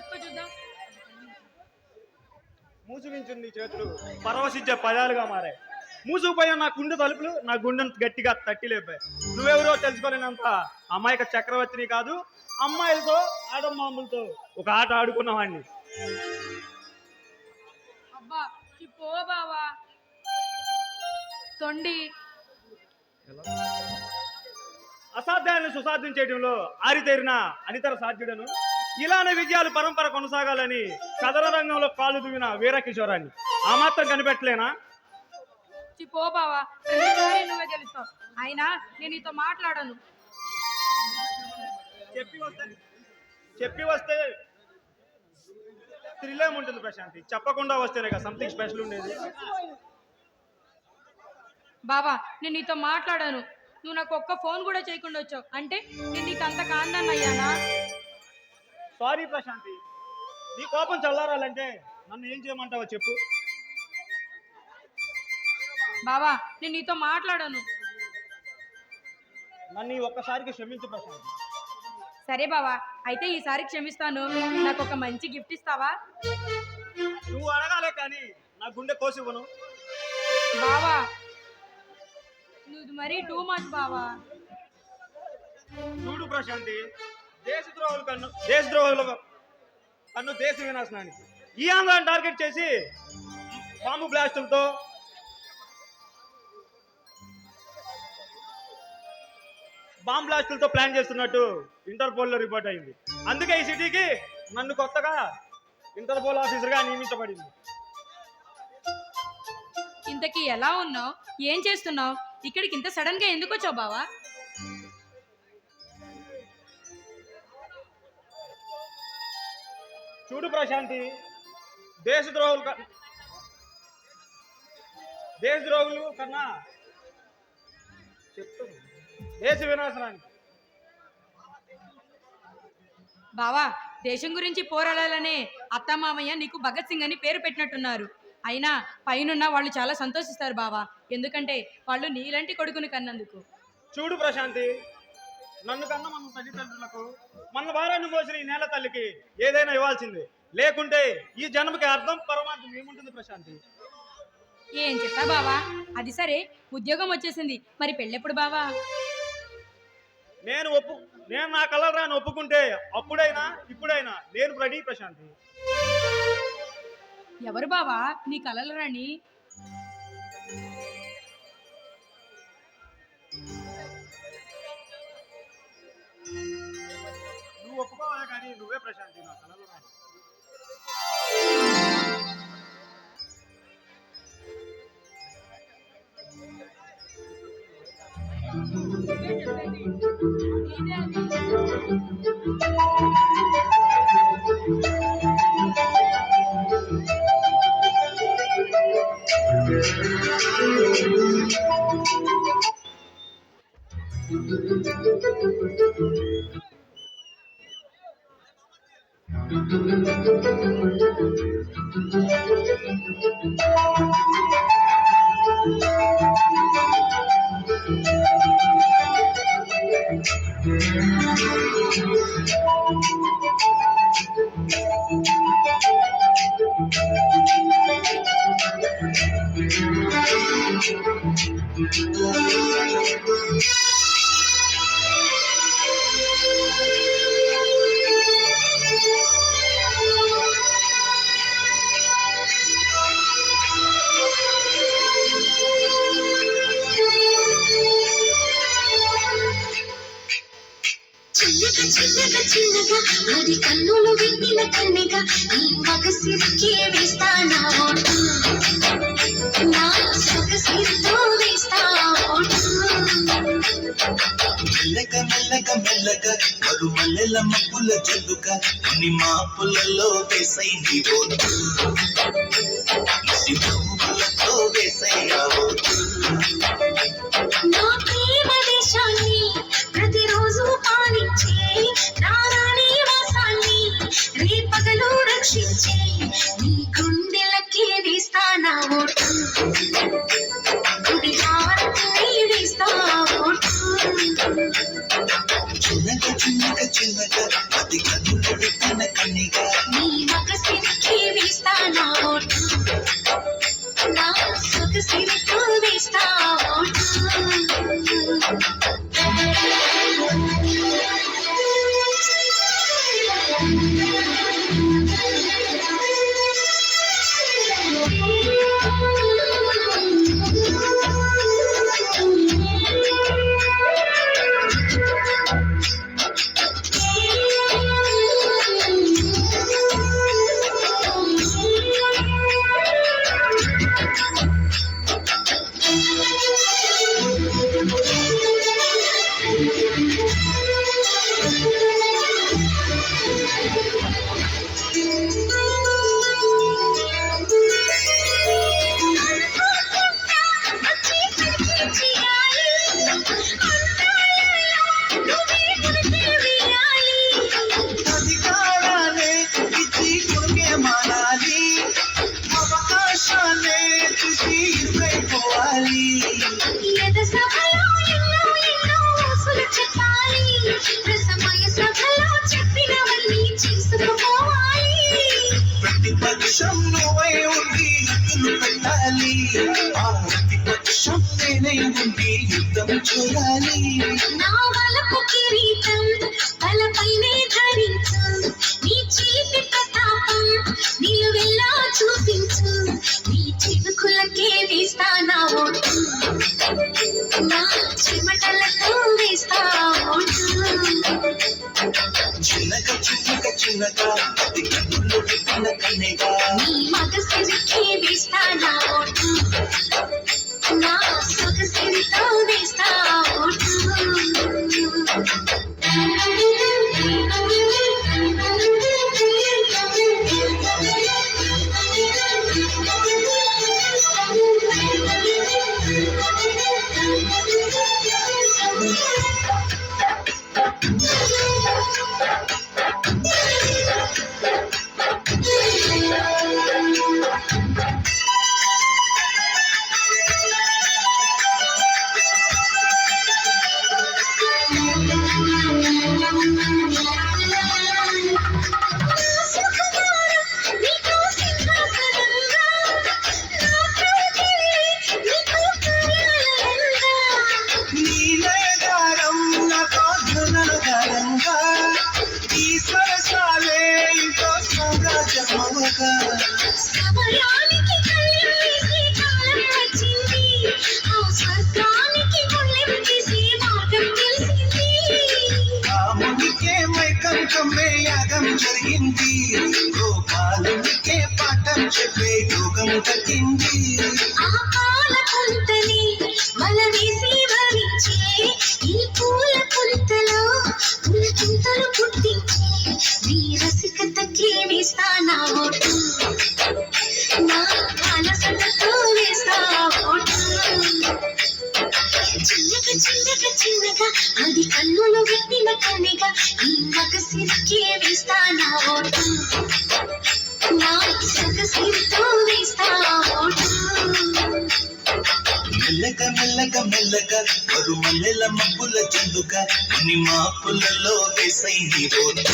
చెప్పు చూద్దాం. మూసుగించింది చేతులు పరవశించే పదాలుగా మారాయి. మూసుకుపోయిన నా గుండె తలుపులు నా గుండెను గట్టిగా తట్టి లేపాయి. నువ్వెవరో తెలుసుకోలేనంత అమాయక చక్రవర్తిని కాదు, అమ్మాయిలతో ఆడమాములతో ఒక ఆట ఆడుకున్నవాడిని. అబ్బా చెప్పో బావా. తొండి అసాధ్యాన్ని సుసాధ్యం చేయడంలో ఆరితేరిన అనితర సాధ్యుడను. ఇలానే విజయాలు పరంపర కొనసాగాలని కథల రంగంలో కాలు దువ్విన వీరకిషోరాన్ని ఆ మాత్రం కనిపెట్టలేనా? చెప్పో బావా, నువ్వే గెలుస్తావు. అయినా నేను నీతో మాట్లాడను. చెప్పి వస్తే థ్రిల్లేం ఉంటుంది ప్రశాంతి, చెప్పకుండా వస్తేనే కదా సంథింగ్ స్పెషల్ ఉండేది. బావా నేను నీతో మాట్లాడాను. నువ్వు నాకు ఒక్క ఫోన్ కూడా చేయకుండా వచ్చావు అంటే నేను నీకు అంత కాందాన్ని అయ్యానా? సారీ ప్రశాంతి, నీ కోపం చల్లారాలంటే నన్ను ఏం చేయమంటావో చెప్పు. బావా నేను నీతో మాట్లాడాను. నన్ను ఈ ఒక్కసారికి క్షమించు ప్రశాంతి. సరే బావా, అయితే ఈసారి క్షమిస్తాను. నాకు ఒక మంచి గిఫ్ట్ ఇస్తావా? నువ్వు అడగాలే కానీ నా గుండె కోసివ్వను. బావా నువ్వు మరీ టూ మచ్ బావా. చూడు ప్రశాంతి, దేశద్రోహుల కన్ను దేశ వినాశనానికి ఈ ఆంధ్రాన్ని టార్గెట్ చేసి బాంబు బ్లాస్టులతో ప్లాన్ చేస్తున్నట్టు ఇంటర్పోల్ లో రిపోర్ట్ అయింది. అందుకే ఈ సిటీకి నన్ను కొత్తగా ఇంటర్పోల్ ఆఫీసర్ గా నియమించబడింది. ఇంతకీ ఎలా ఉన్నావు? ఏం చేస్తున్నావు? ఇక్కడికి ఇంత సడన్ గా ఎందుకు వచ్చావు బావా? చూడు ప్రశాంతి, దేశద్రోహులు కన్నా చెప్తాను దేశ వినాశనానికి. బావా దేశం గురించి పోరాడాలనే అత్తమామయ్య నీకు భగత్ సింగ్ అని పేరు పెట్టినట్టున్నారు. అయినా పైనున్న వాళ్ళు చాలా సంతోషిస్తారు బావా, ఎందుకంటే వాళ్ళు నీలాంటి కొడుకుని కన్నందుకు. చూడు ప్రశాంతి, నన్ను కన్నా మన తల్లిదండ్రులకు మన భారాన్ని మోసిన ఈ నేల తల్లికి ఏదైనా ఇవ్వాల్సిందే, లేకుంటే ఈ జన్మకి అర్థం పరమార్థం ఏముంటుంది ప్రశాంతి? ఏం చెప్తా బావా? అది సరే, ఉద్యోగం వచ్చేసింది, మరి పెళ్ళెప్పుడు బావా? నేను నా కలరాని ఒప్పుకుంటే అప్పుడైనా ఇప్పుడైనా నేను రెడీ ప్రశాంతి. ఎవరు బావా నీ కలలు రాని? నువ్వు ఒప్పుకోవాలి కానీ నువ్వే ప్రశాంతి నా కలలు రాని. చిన్నగా అది కన్నులు వెన్నెల కన్నెగా ఈ మగసిరికి వేస్తానా నా సొగసిరితో వేస్తా మెల్లగా మరుమల్లెల మప్పుల జల్లుక కొన్ని మాపులలో వేసైంది పువ్వులతో వేసయ్యావు నా ప్రేమ దేశాన్ని ప్రతిరోజు పాలించే నారాణి వాసాన్ని రేపగలు రక్షించే నీ గుండెలకి వేస్తానా ఓటు గుడి హారతి వేస్తా ఓటు చిన్నగా అది కన్నులు పెట్టిన కన్నిగా నీ మగసిరికి వేస్తా నా ఓటు నా సొగసిరితో వేస్తా ఓటు అధికారాలే ఇచ్చి కొడుకే మానాలి అవకాశాలే చూసి ఇరుకైపోవాలి సభలో ఎన్నో ఎన్నో ఊసులు చెప్పాలి రసమయ సభలో చెప్పినవన్నీ చేసుకుపోవాలి ప్రతిపక్షం నువ్వై ఉండి యుద్ధులు పెట్టాలి ఆ ప్రతిపక్షం నేనై ఉండి యుద్ధం చూడాలి నా వలపు కిరీటం తలపైనే ధరించు నీ చేతి ప్రతాపం నిలువెల్లా చూపించు నీ చినుకులకే వేస్తా నా ఓటు నా చెమటలతో వేస్తా ఓటు చిన్నగా చిన్నగా చిన్నగా అది కన్నులు పెట్టిన కన్నిగా నీ మగసిరికి వేస్తా నా ఓటు నా సొగసిరితో వేస్తా ఓటు నీలయగారం నాతో ధృనగారంగా ఈ సరసాలే ఇంకో సామ్రాజ్యమవగా సమయానికి కళ్ళెం వేసే కాలం వచ్చింది ఆ స్వర్గానికి గుళ్ళెం తీసే మార్గం తెలిసింది రామునికే మైకం కమ్మే యాగం జరిగింది గోపాలునికే పాఠం చెప్పే యోగం తగ్గింది ఆ పాల పుంతని వల వేసి భరించే ఈ పూల పుంతలో పులకింతలు పుట్టించే నీ రసికతకి వేస్తా నా ఓటు నా అలసటతో వేస్తా ఓటు చిన్నగా చిన్నగా చిన్నగా అది కన్నులు పెట్టిన కన్నిగా ఈ మగసిరికి వేస్తా నా ఓటు నా సొగసిరితో వేస్తా ఓటు మెల్లగా మెల్లగా మెల్లగా మరు మల్లెల మబ్బుల చెందుగా నీ మాపులలో వేసై నీ ఓటు